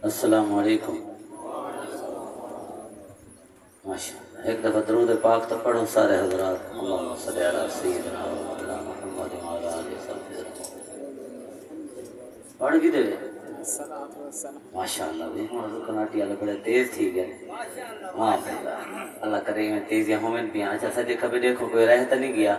السلام علیکم. ماشاءاللہ ایک دفعہ درود پاک تو پڑھو سارے حضرات. اللہم صلی علی سیدنا محمد وعلی آلہ وصحبہ. پڑھ کی دے ماشاءاللہ. دیکھو حضور کناٹی والے بڑے تیز تھی گئے. اللہ کرے میں تیزیاں ہوئیں بھی. اچھا سجے کبھی دیکھو کوئی رہ تو نہیں گیا.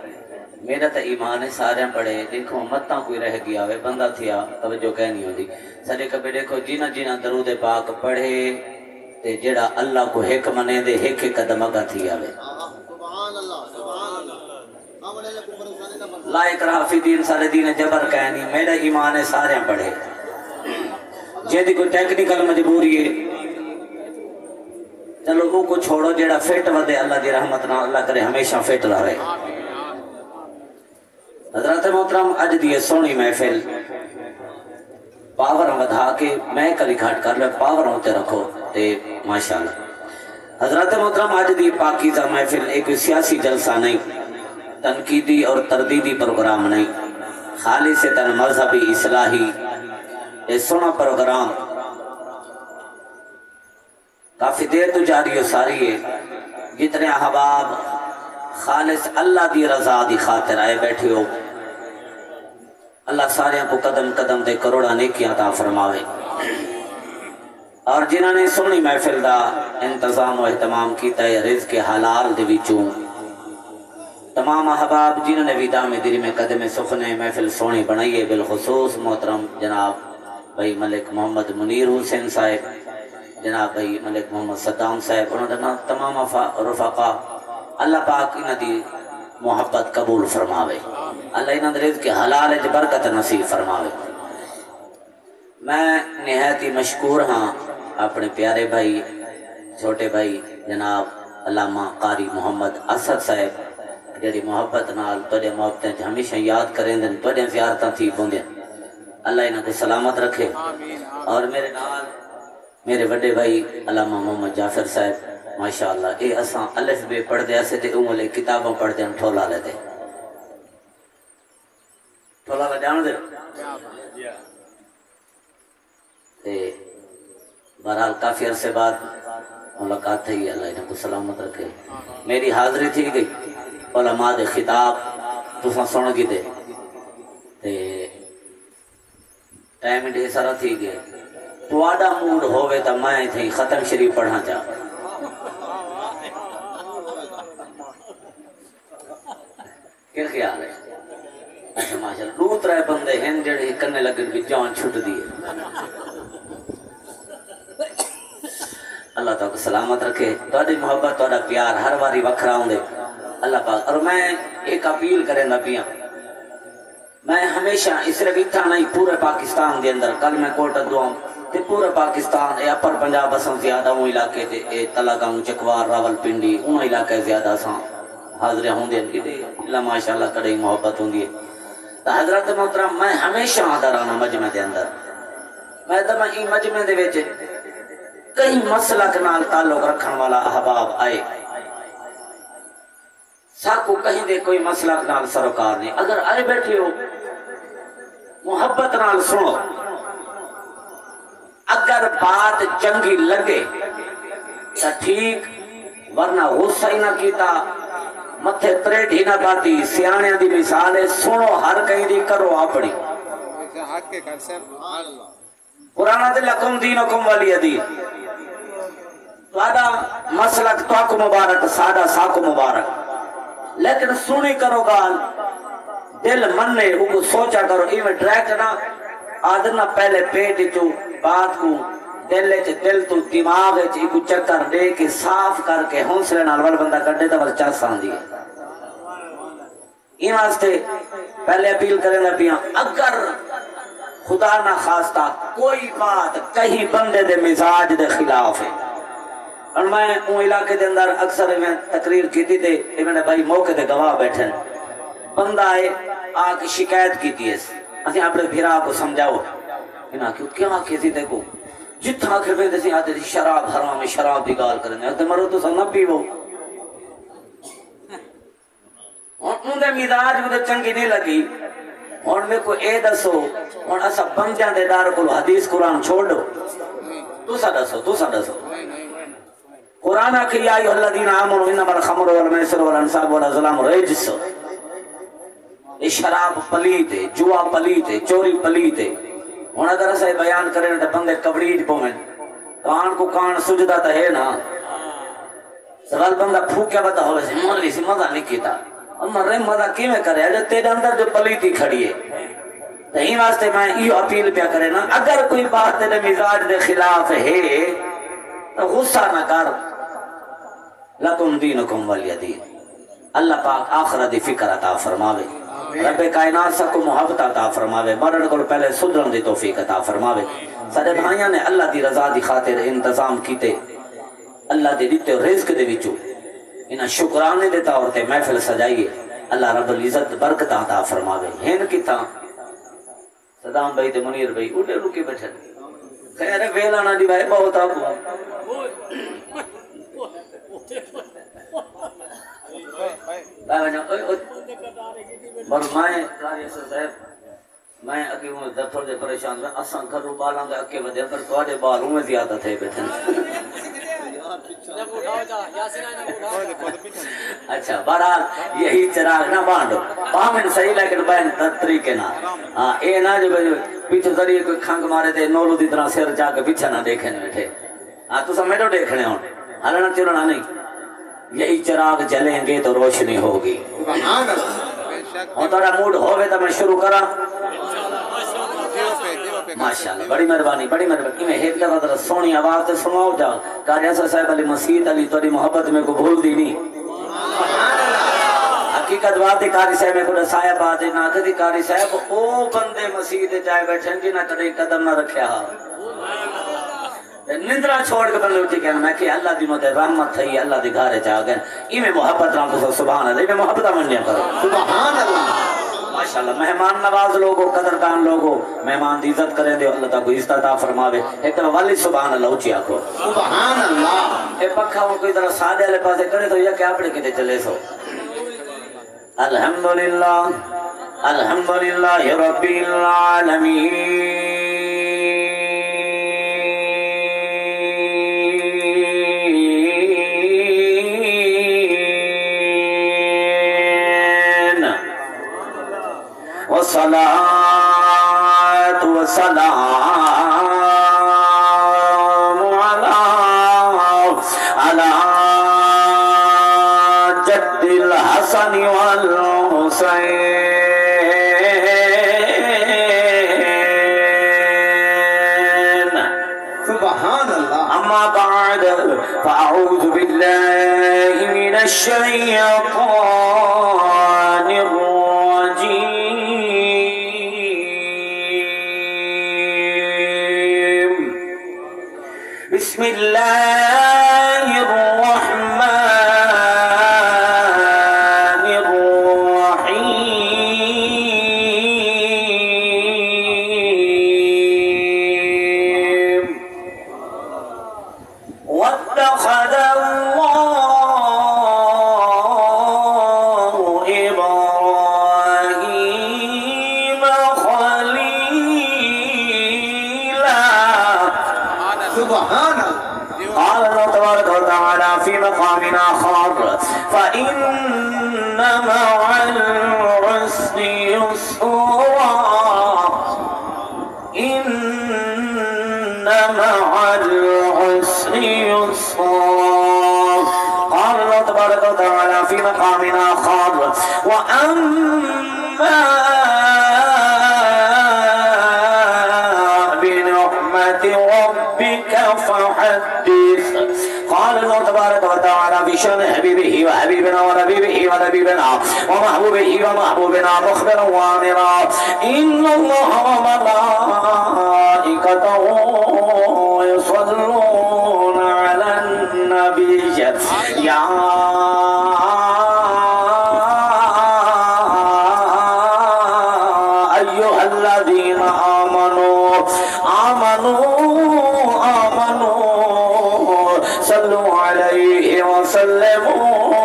میرا تو ایمان ہے سارے پڑھے. دیکھو متاں کوئی رہ گیا ہوئے بندہ تھیا توجہ کہنی ہوتی. سجے کبھی دیکھو جنہ جنہ درود پاک پڑھے تے جڑا اللہ کو ایک منے دے ایک ایک قدم اگا تھی آوے. لا اکراہ فی دین سارے دین جبر کہنی. میرا ایمان ہے سارے پڑھے. جیدی کوئی ٹیکنیکل مجبوری ہے چلو وہ کو چھوڑو. جڑا فٹ ودے اللہ دی رحمت نہ اللہ کرے ہمیشہ فٹ رہے. حضرات محترم اج دی سونی محفل پاور ودھا کے میں کلی گھاٹ کر لے پاور ہوتے رکھو تے ماشاءاللہ. حضرات محترم اج دی پاکیزہ محفل ایک سیاسی جلسہ نہیں, تنقیدی اور تردیدی پروگرام نہیں, خالص تن مذہبی اصلاحی یہ سونا پروگرام کافی دیر تو جاری ہو ساری ہے. جتنے احباب خالص اللہ دی رضا دی خاطر آئے بیٹھے ہو اللہ سارے کو قدم قدم دے کروڑا نیکیاں عطا فرماوے. اور جنہوں نے سونی محفل دا انتظام و اہتمام کیتا ہے رزق حلال دے وچوں تمام احباب جنہوں نے ویدہ میں دل میں قدم سخنے محفل سونی بنائیے. بالخصوص محترم جناب بھائی ملک محمد منیر حسین صاحب, جناب بھائی ملک محمد صدام صاحب, انہوں نے تمام رفقا اللہ پاک انہوں دی محبت قبول فرماوے. اللہ انہوں نے رزق حلال برکت نصیب فرماوے. میں نہایت ہی مشکور ہاں اپنے پیارے بھائی چھوٹے بھائی جناب علامہ قاری محمد اسد صاحب جڑی محبت نال تھوڑے محبتیں ہمیشہ یاد کریں دن تھوڑے زیارتاں تھی پوندیں. اللہ انہوں کو سلامت رکھے. اور میرے نال میرے بڑے بھائی علامہ محمد جعفر صاحب ماشاءاللہ اے اساں الف بے پڑھ دے اسے تے اونلے کتاباں پڑھ دے ٹھولا لے دے ٹھولا لے جان دے تے بہرحال کافی عرصے بعد ملاقات تھی. اللہ انہوں کو سلامت رکھے. میری حاضری تھی گئی علماء دے خطاب تساں سن گی دے تے ٹائم ڈے سارا تھی گئے. تواڈا موڈ ہوئے تا میں تھی ختم شریف پڑھنا چاہ. کیا خیال ہے؟ اچھا ماشاءاللہ دو ترے بندے ہیں جڑے کرنے لگن بھی جان چھٹ دیئے. اللہ تعالیٰ سلامت رکھے. تواڈی محبت تواڈا پیار ہر واری وکھرا ہوندے اللہ پاک. اور میں ایک اپیل کریں نبیاں میں ہمیشہ اس رویتھا نہیں پورے پاکستان دے اندر کل میں کوٹ دعاؤں تے پورے پاکستان اے اپر پنجاب اساں زیادہ ہوں علاقے تے اے تلاگاؤں چکوار راول پنڈی ان علاقے زیادہ اساں حاضر ہوندے ہیں. اللہ ماشاءاللہ کڑی محبت ہوندی ہے. تو حضرت محترم میں ہمیشہ آدھر آنا مجمع دے اندر میں دماغ ای مجمع دے ویچے کئی مسلک نال تعلق رکھن والا احباب آئے ساکو کہیں دے کوئی مسلک نال سروکار نہیں. اگر آئے بیٹھے ہو محبت نال سنو. اگر بات چنگی لگے تو ٹھیک ورنہ غصہ ہی نہ کیتا متھے تریڈ ہی نہ باتی. سیانے دی مثال ہے سنو ہر کہیں دی کرو اپنی. قرآن دے لکم دینکم ولی دین. سادہ مسلک توکو مبارک سادہ ساکو مبارک. لیکن سنی کرو گال دل مننے وہ کو سوچا کرو. ایویں ڈائریکٹ نہ آدھنا پہلے پیٹ چو بات کو دل تو دماغ کو چکر دے کے صاف کر کے حوصلے نال ول بندہ کڈے تو چس آندی ہے ان واسطے پہلے اپیل کریں پیا اگر خدا نہ خواستہ کوئی بات کہیں بندے دے مزاج دے خلاف ہے اور میں اون علاقے دے اندر اکثر میں تقریر کی تھی تے میں نے بھائی موقع دے گواہ بیٹھے بندہ ہے آ کے شکایت کی تھی اسی اپنے بھرا کو سمجھاؤ انہاں کیوں آکھے تھی دیکھو جتنا آخر پہ دسی آتے تھی شراب حرام ہے شراب دی گال کرنے آتے مرو تو سب نہ پیو ان دے مزاج مجھے چنگی نہیں لگی اور میں کو اے دسو اور اسا بندیاں دے دار کو حدیث قرآن چھوڑ دو تو سا دسو قرآن آکھی یا ایھا الذین آمنوا انما الخمر والمیسر والانصاب والازلام رجس یہ شراب پلیت ہے جوا پلیت ہے چوری پلیت ہے ہوں اگر اسے بیان کریں تو بندے کبڑیج پویں کان کو کان سجدہ تو ہے نا سوال بندہ پھوکیا بتا ہوئے سے مولوی سے مزہ نہیں کیتا مرے مزہ کی میں کرے جو تیرے اندر جو پلیتی کھڑی ہے تو ہی واسطے میں یہ اپیل پیا کرے نا اگر کوئی بات تیرے مزاج دے خلاف ہے تو غصہ نہ کر لکم دینکم ولی دین اللہ پاک آخرت دی فکر عطا فرماوے رب کائنات سب کو محبت عطا فرماوے مرن کو پہلے سدرن دی توفیق عطا فرماوے سارے بھائیاں نے اللہ دی رضا دی خاطر انتظام کیتے اللہ دی دیتے رزق دے وچوں انہاں شکرانے دے طور تے محفل سجائیے اللہ رب العزت برکت عطا فرماوے ہن کیتا صدام بھائی تے منیر بھائی اٹھے رکے بیٹھے خیر ویلا نہ دی بھائی بہت آپ میں اگے ہوں دفتر دے پریشان میں اساں گھروں بالاں دے اکے ودے پر تواڈے بالوں میں زیادہ تھے بیٹھے اچھا بہرحال یہی چراغ نہ بانڈو پامن صحیح لیکن بین طریقے نہ ہاں اے نہ جو پیچھے ذریعے کوئی کھنگ مارے تے نولو دی طرح سر جا کے پیچھے نہ دیکھنے بیٹھے ہاں تو سب میڈو دیکھنے ہوں ہلنا چلنا نہیں یہی چراغ جلیں گے تو روشنی ہوگی اور تھوڑا موڈ ہوئے تو میں شروع کرا ماشاءاللہ بڑی مہربانی میں ایک دفعہ ذرا سونی آواز سے سناؤ جاؤ قاری اصغر صاحب علی مسیح علی تھوڑی محبت میں کو بھول دی نہیں حقیقت بات ہے قاری صاحب میں کو دسایا بات ہے نہ کہ قاری صاحب او بندے مسیح دے جائے بیٹھے کہ نہ کدے قدم نہ رکھیا ہا نندرا چھوڑ کے بندے اٹھی کہنا میں کہ اللہ دی مدد رحمت تھی اللہ دی گھارے جا گئے میں محبت رہا تو سبحان اللہ میں محبت منڈیا کرو سبحان اللہ ماشاءاللہ مہمان نواز لوگوں قدردان لوگوں مہمان دی عزت کریں دے اللہ تعالی کو عزت عطا فرماوے ایک طرح والی سبحان اللہ اونچی آکھو سبحان اللہ اے پکھا وہ کوئی طرح سادے والے پاسے کرے تو یہ کیا پڑے کتے چلے سو الحمدللہ رب العالمین والصلاة والسلام على جد الحسن والحسين سبحان الله أما بعد فأعوذ بالله من الشيطان بسم الله الرحمن الرحيم واتخذ الله إبراهيم خليلا سبحان قال الله تبارك وتعالى في مقام آخر فإن مع العسر يسرا إن مع العسر يسرا قال الله تبارك وتعالى في مقام آخر وأما بنعمة ربك الله تبارك وتعالى بشأن حبيبه وحبيبنا ونبيه ونبينا ومحبوبه ومحبوبنا مخبرا وامرا إن الله وملائكته يصلون على النبي يا أيها الذين آمنوا صلوا عليه وسلموا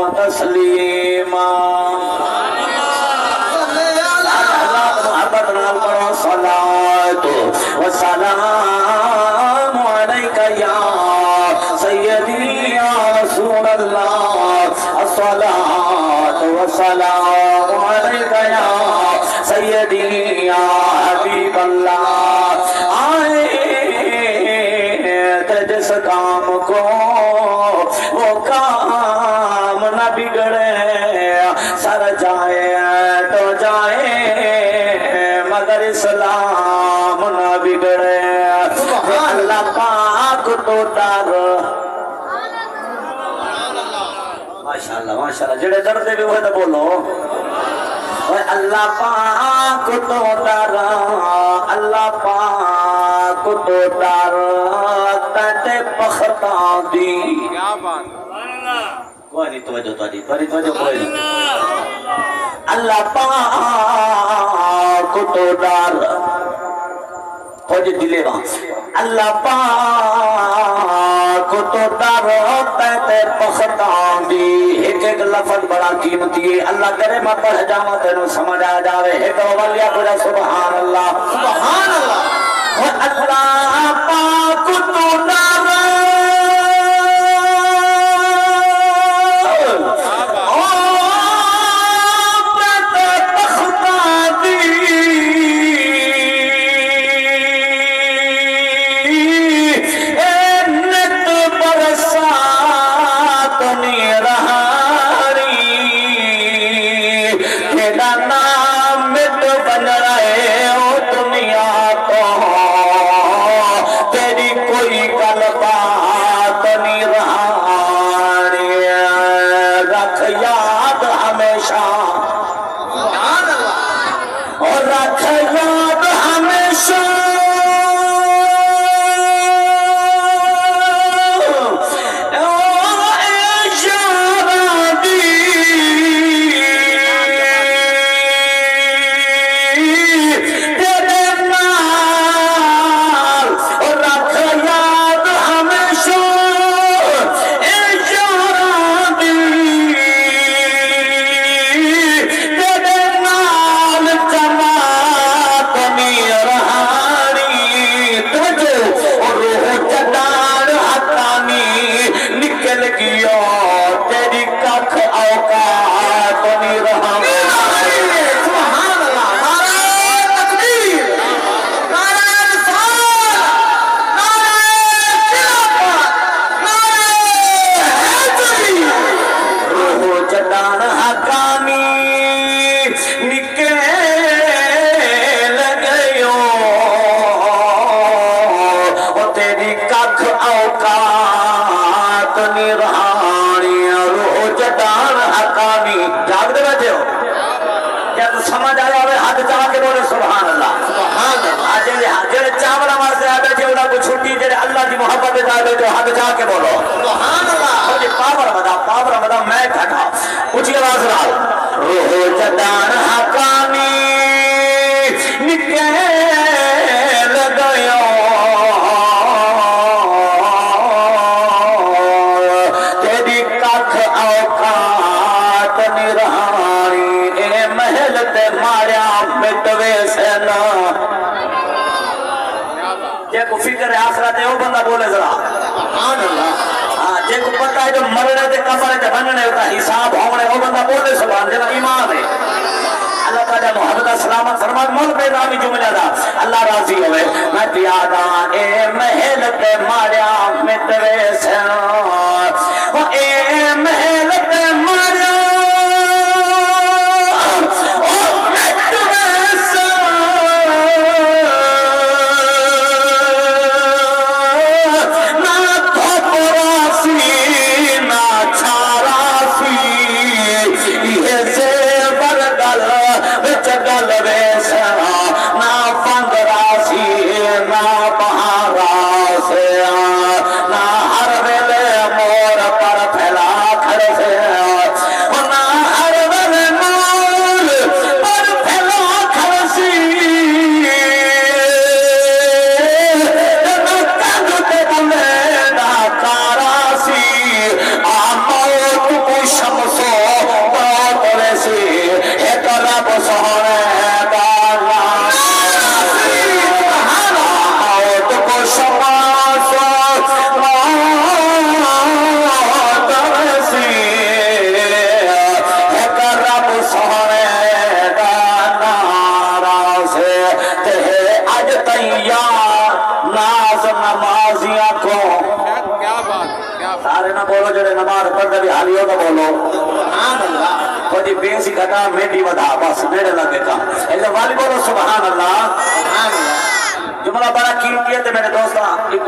تسليما الصلاة والسلام عليك يا سيدي يا رسول الله الصلاة والسلام عليك يا سيدي يا حبيب الله آئے جس کام کو وہ کام نہ بگڑے سر جائے تو جائے مگر اسلام نہ بگڑے اللہ پاک تو ڈر ماشاءاللہ ماشاءاللہ جڑے ڈردے بھی ہوئے تو بولو اللہ پاک تو ڈر اللہ پاک تو ڈر تے پختان دی کوئی نہیں توجہ کوئی نہیں اللہ پاک تو ڈر توجہ دلے وہاں اللہ پاک تو ڈر تے پختان دی ایک ایک لفظ بڑا قیمتی ہے اللہ کرے میں پڑھ جاواں تینوں سمجھ آ جاوے ایک اولیا کو سبحان اللہ سبحان اللہ اللہ پاک تو ڈر فکر آخرت ہے وہ بندہ بولے ذرا سبحان اللہ جے کو پتہ ہے جو مرنے دے کفر تے بننے ہوتا حساب ہونے وہ بندہ بولے سبحان جنا ایمان ہے اللہ تعالی محمد سلامت فرمان مول پہ رامی جملہ دا اللہ راضی ہوئے میں پیادا اے محل تے ماریا متوے سن اے محل تے ماریا سارے نہ بولو جڑے نماز پڑھتے بھی حالی ہو تو بولو سبحان اللہ کوئی بیسی گھٹا میڈی ودا بس میرے لگے کام ایسا والی بولو سبحان اللہ سبحان اللہ جملہ بڑا قیمتی ہے تے میرے دوستاں ایک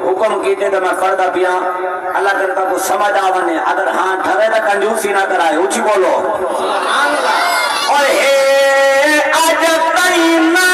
حکم کیتے تے میں پڑھتا پیا اللہ کرتا کو سمجھ آونے اگر ہاں ٹھرے تا کنجوسی نہ کرائے اچھی بولو سبحان اللہ اور اے عجب تینا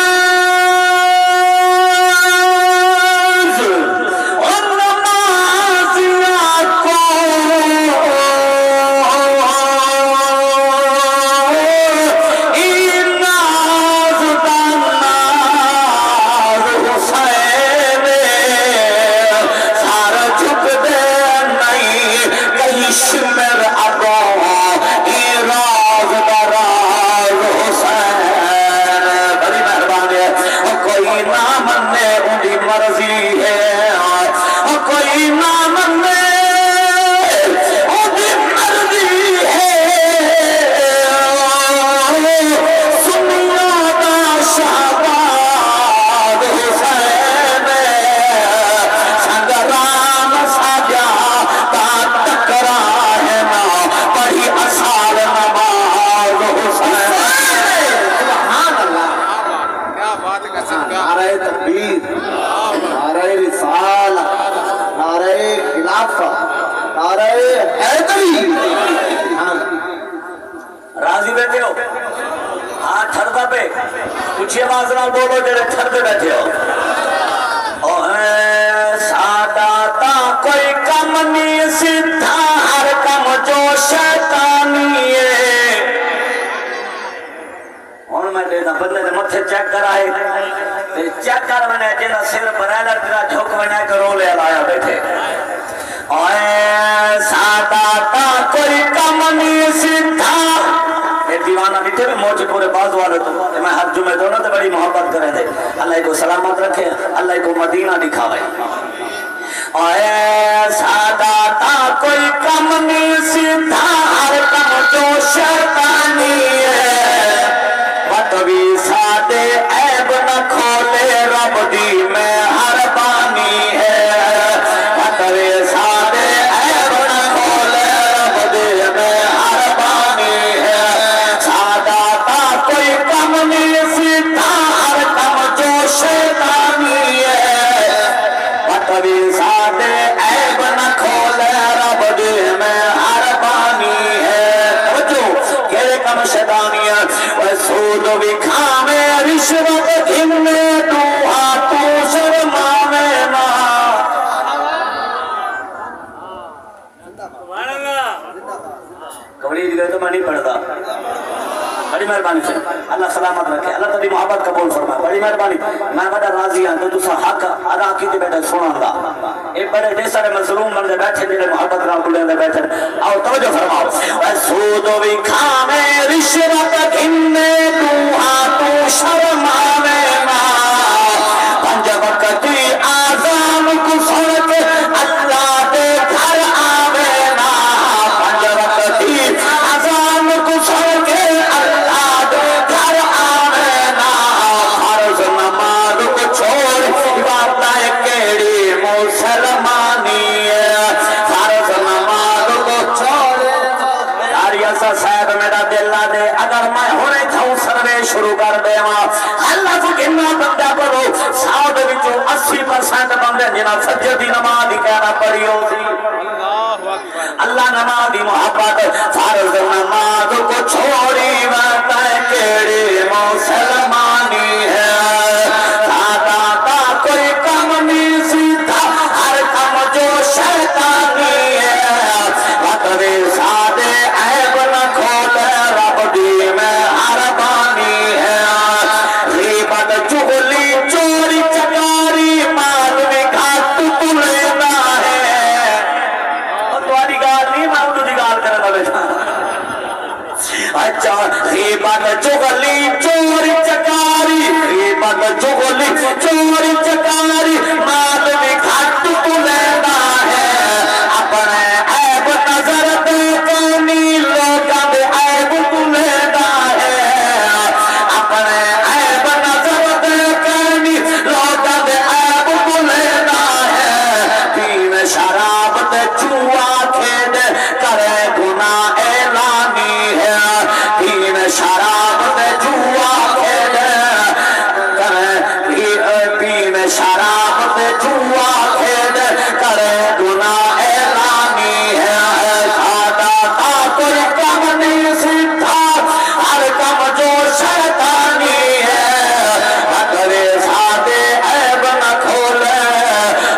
راضی بیٹھے ہو ہاں ٹھردا پہ کچھ آواز نہ بولو جڑے ٹھردے بیٹھے ہو او سادہ تا کوئی کم نہیں سیدھا ہر کم جو شیطانی ہے ہن میں دیتا بندے دے متھے چیک کرائے تے چیک کر ونے جڑا سر برائلر تیرا جھوک ونے کرو لے لایا بیٹھے اوے سادہ تا کوئی کم نہیں سیدھا ایک دیوانہ بیٹھے بھی موجی پورے بازو والے تو میں ہر جمعہ دونوں تے بڑی محبت کریں دے اللہ کو سلامت رکھے اللہ کو مدینہ دکھاوے اوے سادہ تا کوئی کم نہیں سیدھا ہر کم جو شیطانی ہے بطوی سادے عیب نہ کھولے رب دی میں ہر بانی ہے بطوی سادے عیب نہ کھولے رب دی میں ہر بانی ہے سادہ تا کوئی کم نہیں سیدھا ہر کم جو شیطانی ہے بطوی سادے عیب نہ کھولے رب دی میں ہر بانی ہے توجہ کہے کم شیطانی ہے سود بھی کھاوے رشوت گھنے دوہا تو شرماوے نا کبھی جگہ تو میں نہیں پڑھتا بڑی مہربانی سے اللہ سلامت رکھے اللہ تبھی محبت قبول فرمائے بڑی مہربانی میں بڑا راضی ہوں تو تسا حق ادا کیتے بیٹھے سنن دا اے بڑے ڈے سارے مظلوم بندے بیٹھے جڑے محبت نال بولے دے بیٹھے آؤ توجہ فرماؤ اے سود وی کھاوے رشوت گھنے دوہا تو شرماوے نا پنج وقت آزان کو سن کے اللہ دے گھر آوے نا پنج وقت آزان کو سن کے اللہ دے گھر آوے نا فرض نماز کو چھوڑ باتیں کیڑی مسلمانی ہے فرض نماز کو چھوڑ یاری ایسا صاحب میرا دل نہ دے اگر میں ہونے تھاؤں سروے شروع کر دے ماں اللہ کو کہنا بندہ کرو 80% بندے جنہاں فجر دی نماز ہی کہنا پڑی ہو سی اللہ نماز دی محبت فرض نماز کو چھوڑی باتیں کیڑی مسلمانی ہے سادہ تا کوئی کم نہیں سیدھا ہر کم جو شیطانی ہے بطوی سادے عیب نہ کھولے رب دی میں ہر بانی ہے غیبت چغلی چوری چکاری مال میں گھاٹ تلینا ہے اور تمہاری گال نہیں میں اردو دی گال کرنا بیٹھا اچھا غیبت چغلی چوری چکاری غیبت چغلی چوری چکاری مال میں گھاٹ تلینا ہے اپنے عیب نظر دیکھنی لوگاں دے عیب تلینا ہے اپنے عیب نظر دیکھنی لوگاں دے عیب تلینا ہے پین شراب تے جوا کھیڈ کرے گناہ اعلانی ہے پین شراب تے جوا کھیڈ کرے پین شراب تے جوا کھیڈ کرے گناہ اعلانی ہے سادہ تا کوئی کم نہیں سیدھا ہر کم جو شیطانی ہے اگر سادے عیب نہ کھولے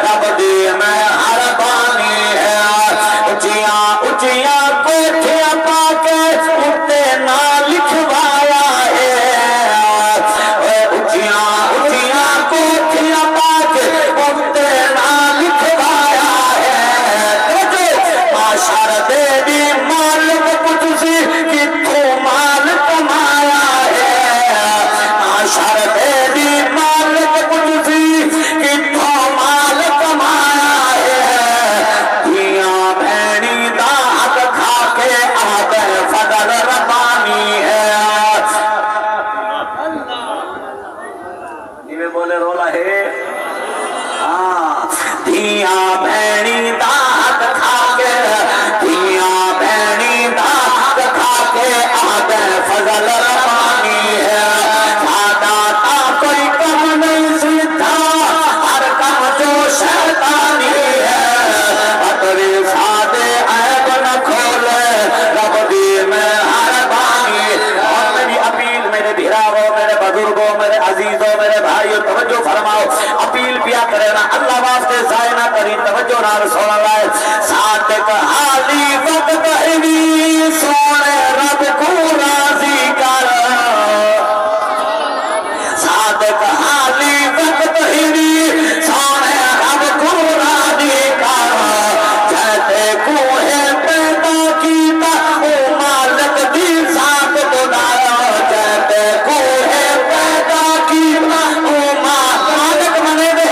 رب دی میں ہر بانی ہے اچیاں اچیاں کوٹھیاں پا کے اتے نہ لکھوایا ہے اچیاں اچیاں کوٹھیاں پا کے اتے نہ لکھوایا ہے معاشر دے دی مالک کچھ سی کتھوں مال کمایا ہے معاشر دے دی مالک کچھ سی کتھوں مال کمایا ہے دھیاں بہنی دا حق کھا کے آدھے فضل ربانی ہے نیوے بولے رولا ہے دھیاں بہنی دا حق کھا کے دھیاں بہنی دا حق کھا کے آدھے فضل ربانی ہے سادہ تا کوئی کم نہیں سیدھا ہر کم جو شیطانی ہے اتری سادے عیب نہ کھولے رب دی میں ہر بانی اور میری اپیل میرے بھراؤں میرے بزرگوں میرے عزیزوں میرے بھائیوں توجہ فرماؤ اپیل پیا کرے نا اللہ واسطے ضائع نہ کری توجہ نہ رسول اللہ صادق حالی وقت ہی سونے رب کو راضی کر صادق حالی وقت ہی سونے رب کو راضی کر جہتے کوہ پیدا کیتا او مالک دی ذات بلایا جہتے کوہ پیدا کیتا او مالک منے دے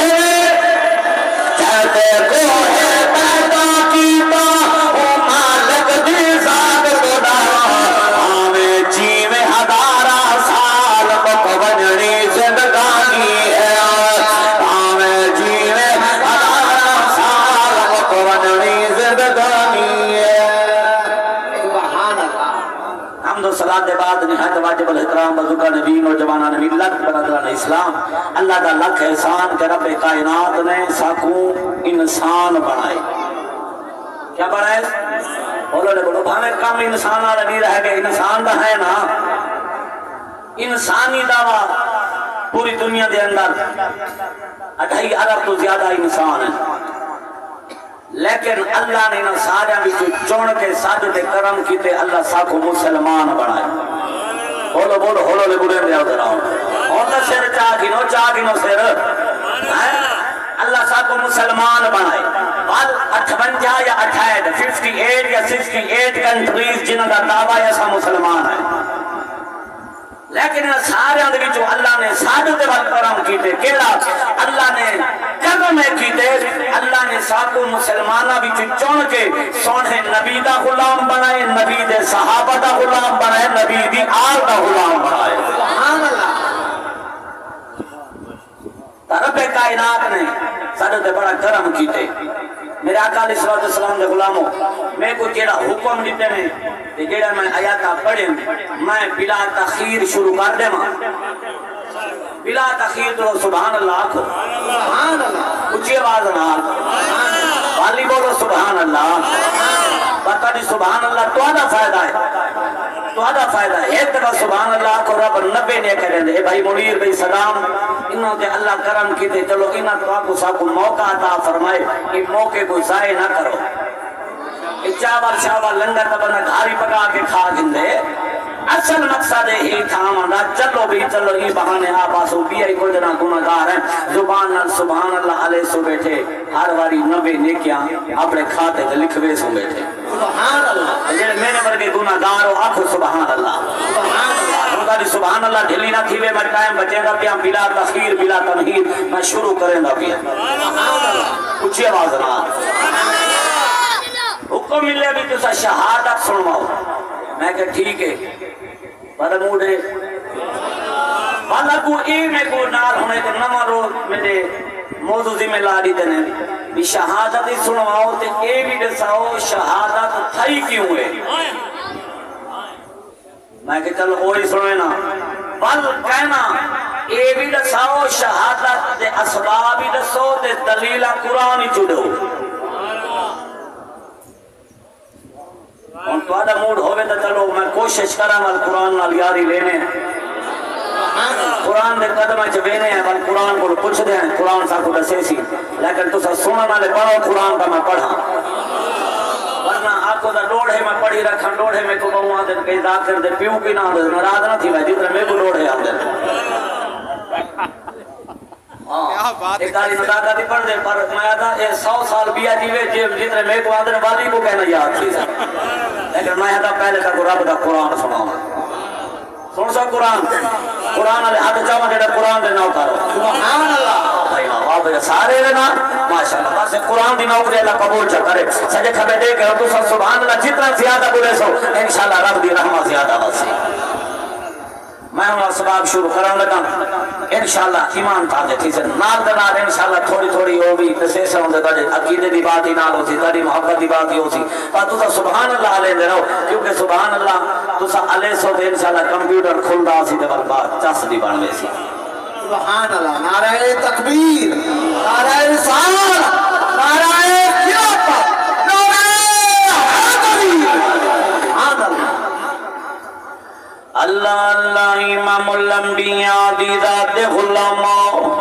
جہتے کوہ پیدا کیتا او مالک دی ذات بلایا ہمیں جیویں ہزارہ سال مکونی زندگانی ہے ہمیں جیویں ہزارہ سال مکونی زندگانی ہے سبحان اللہ حمد و صلاۃ دے بعد نہایت واجب الاحترام بزرگاں نبی نوجواناں نبی لکھ برادران اسلام اللہ دا لکھ احسان کہ رب کائنات نے ساکوں انسان بنائے کیا بنائے بولو بولو بھاوے کم انسان والا نہیں رہ گئے انسان دا ہے نا انسانی دعویٰ پوری دنیا دے اندر 2.5 ارب تو زیادہ انسان ہے لیکن اللہ نے انہاں سارے بھی چون کے ساتھ دے کرم کیتے اللہ ساکو مسلمان بنائے بولو بولو ہولو لے بڑے دے ادھر آؤ اور تا سر چاہ گنو سر اللہ ساکو مسلمان بنائے بل 58 یا 58 58 یا 68 کنٹریز جنہاں دا دعویٰ ایسا مسلمان ہے لیکن سارے اندر جو اللہ نے سادت وقت کرم کیتے کیڑا اللہ نے کرم کیتے اللہ نے ساکو مسلمانہ بھی چون کے سونے نبی دا غلام بنائے نبی دے صحابہ دا غلام بنائے نبی دی آل دا غلام بنائے سبحان اللہ رب کائنات نے سادت بڑا کرم کیتے میرے آقا علیہ السلام دے غلاموں میں کو جیڑا حکم دیتے ہیں جیڑا میں آیاتہ پڑھیں میں بلا تخیر شروع کر دے ماں بلا تخیر تو سبحان اللہ آکھو اچھی آواز نال والی بولو سبحان اللہ بتا دی سبحان اللہ تو آدھا فائدہ ہے ایک دفعہ سبحان اللہ آکھو رب 90 نے کریں دے بھائی منیر بھائی سلام انہوں نے اللہ کرم کیتے چلو انہوں تو آپ کو ساکو موقع عطا فرمائے کہ موقع کو ضائع نہ کرو چاول شاول لنگر تبنا گھاری پکا کے کھا گندے اصل مقصد ہی تھا مانا چلو بھی چلو یہ بہانے آپ آسو بھی آئی کوئی جنا گناہگار ہیں زبان سبحان اللہ علیہ سو بیٹھے ہر واری 90 نیکیاں اپنے کھاتے تھے لکھوے سو بیٹھے سبحان اللہ جنہیں میرے ورگے گناہگار ہو آنکھو سبحان اللہ سبحان اللہ ڈھلی نہ تھی وے میں ٹائم بچے گا پیا بلا تخیر بلا تنہیر میں شروع کریں گا پیا اچھی آواز نہ حکم ملے بھی تو شہادت سنواؤ میں کہ ٹھیک ہے پر موڑے والا کو اے میں کو نال ہونے کے نمہ رو میرے موضوع ذمہ لا دی دینے بھی شہادت ہی سنواؤ تے اے بھی دساؤ شہادت تھئی کیوں ہے؟ میں کہ چل وہی سنے نا بل کہنا اے بھی دساؤ شہادت دے اسباب ہی دسو تے دلیل قرآن ہی چڑھو. ان تو آدھا موڈ ہوئے تو چلو میں کوشش کرا مال قرآن نال یاری لینے ہیں قرآن دے قدمہ چبینے ہیں بل قرآن کو پوچھ دے ہیں قرآن سا کو دسے سی لیکن تو سا سننا والے پڑھو قرآن کا میں پڑھا ورنہ آپ کو دا ڈوڑھے میں پڑھی رکھن ڈوڑھے میں کو بہو آدھے کئی ذاکر دے پیوں کی نہ دے ناراض نہ تھی میں جتنے میں کو ڈوڑھے آدھے ایک آدھی مداقہ دی پڑھ دے پر میں آدھا 100 سال بیا جیوے جتنے میں کو آدھے والی کو کہنا یاد تھی لیکن میں آدھا پہلے کا رب دا قرآن سناؤں سن سا قرآن قرآن علیہ ہاتھ چاہاں جڑا قرآن دے ناؤ کرو سبحان اللہ بھائی واہ سارے لینا ماشاءاللہ بس قرآن دی نوکری اللہ قبول چا کرے سجے کھبے دے کے تو سبحان اللہ جتنا زیادہ بولے سو انشاءاللہ رب دی رحمہ زیادہ بسی میں ہوں اسباب شروع کرن لگا انشاءاللہ ایمان تھا دے تیسے نال دے نال انشاءاللہ تھوڑی تھوڑی ہو بھی تسے سے ہوں دے تاجے عقیدے دی بات ہی نال ہو سی تاری محبت دی بات ہی ہو سی پر تو سا سبحان اللہ علیہ دے رہو کیونکہ سبحان اللہ تو سا علیہ سو دے انشاءاللہ کمپیوٹر کھل دا سی دے بات چاس دی بانوے سی سبحان اللہ نعرہ تکبیر نعرہ رسالت نعرہ خلافت نعرہ حیدری سبحان اللہ اللہ اللہ امام الانبیاء دی ذات غلاموں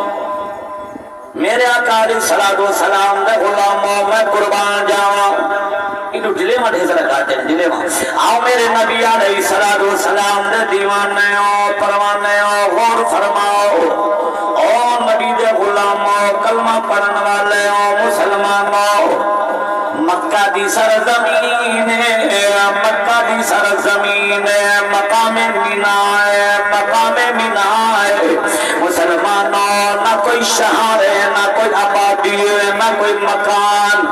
میرے آقا علیہ السلام دے غلاموں میں قربان جاؤں انہوں ڈلے ماں ڈھے سرہ کاٹے ڈلے ماں آؤ میرے نبی علیہ السلام دے دیوانے ہو پروانے ہو غور فرماؤ او نبی دے غلاموں کلمہ پڑھن والے ہو مسلمانوں مکہ دی سرزمین ہے مکہ دی سرزمین ہے مقام مینا ہے مقام مینا ہے مسلمانوں نہ کوئی شہر ہے نہ کوئی آبادی ہے نہ کوئی مکان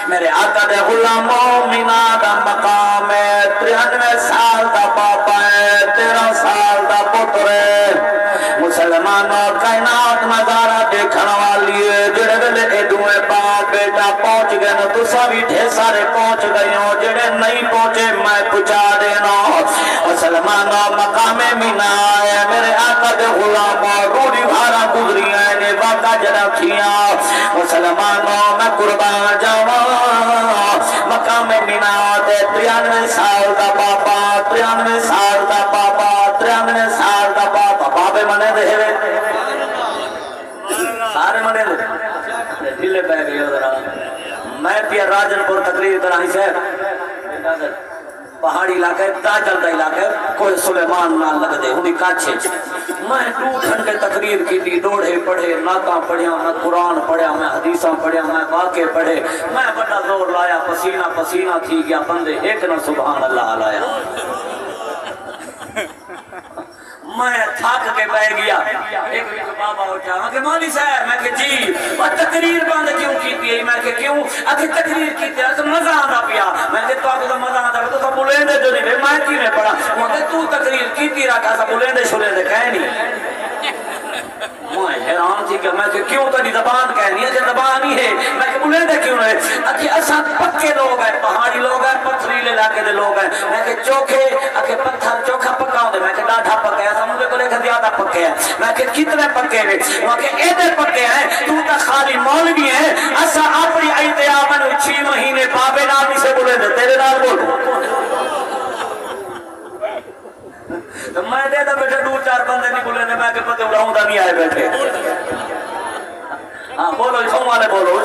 میرے آقا دے غلاموں مینا دا مقام ہے 93 سال دا پاپا ہے 13 سال دا پتر ہے مسلمانوں کائنات نظارہ دیکھن والی ہے جڑے ویلے ایڈویں باپ بیٹا پہنچ گئے نا تو سبھی ڈھیر سارے پہنچ گئے ہوں جڑے نہیں پہنچے میں پہنچا دینا مسلمانوں مقام مینا ہے میرے آقا دے غلاموں روڑی بھارا گزری ہیں نے واقع جڑا کھیاں مسلمانوں میں قربان جاواں مقام مینا دے 93 سال دا پاپا 93 سال دا پاپا 93 سال دا پاپا بابے منے دے سارے منے دے دلے پہ گئی ہو ذرا میں پیا راجن پور تقریر کرائی سے پہاڑی علاقہ تا چلتا علاقہ کوئی سلیمان نہ لگ دے ہونی کاچھے میں 2 گھنٹے تقریر کی تھی دوڑے پڑھے ناکاں پڑھیا میں قرآن پڑھیا میں حدیثاں پڑھیا میں واقع پڑھے میں بڑا زور لایا پسینہ پسینہ تھی گیا بندے ایک نہ سبحان اللہ لایا میں تھاک کے بہ گیا ایک بابا اٹھا کہ مولوی صاحب میں کہ جی وہ تقریر بند کیوں کیتی ہے میں کہ کیوں اکھے تقریر کیتی ہے تو مزہ آتا پیا میں کہ تو آگے تو مزہ آتا تو سب بلندے جو نہیں میں کی میں پڑھا میں کہ تو تقریر کیتی رکھا سب بلندے شلے دے کہہ نہیں میں حیران تھی کہ میں کہ کیوں تاری زبان کہنی ہے کہ زبان ہی ہے میں کہ بلندے کیوں رہے اکھے اساں پکے لوگ ہیں پہاڑی لوگ ہیں پتھریلے علاقے دے لوگ ہیں میں کہ چوکھے اکھے پتھر چوکھا پکا ہوندے میں کہ ڈاڈھا پکا ہے سمجھے کو لے کے زیادہ پکے ہیں میں کہ کتنے پکے ہیں میں کہ ایدے پکے ہیں تو تا خالی مولوی ہیں اساں اپنی ایتیا منو 6 مہینے بابے نامی سے بلندے تیرے نال بولو تو میں دے دا بیٹھے 2-4 بندے نہیں بولے میں کہ پتہ اڑاؤں دا نہیں آئے بیٹھے ہاں بولو چھوڑ والے بولو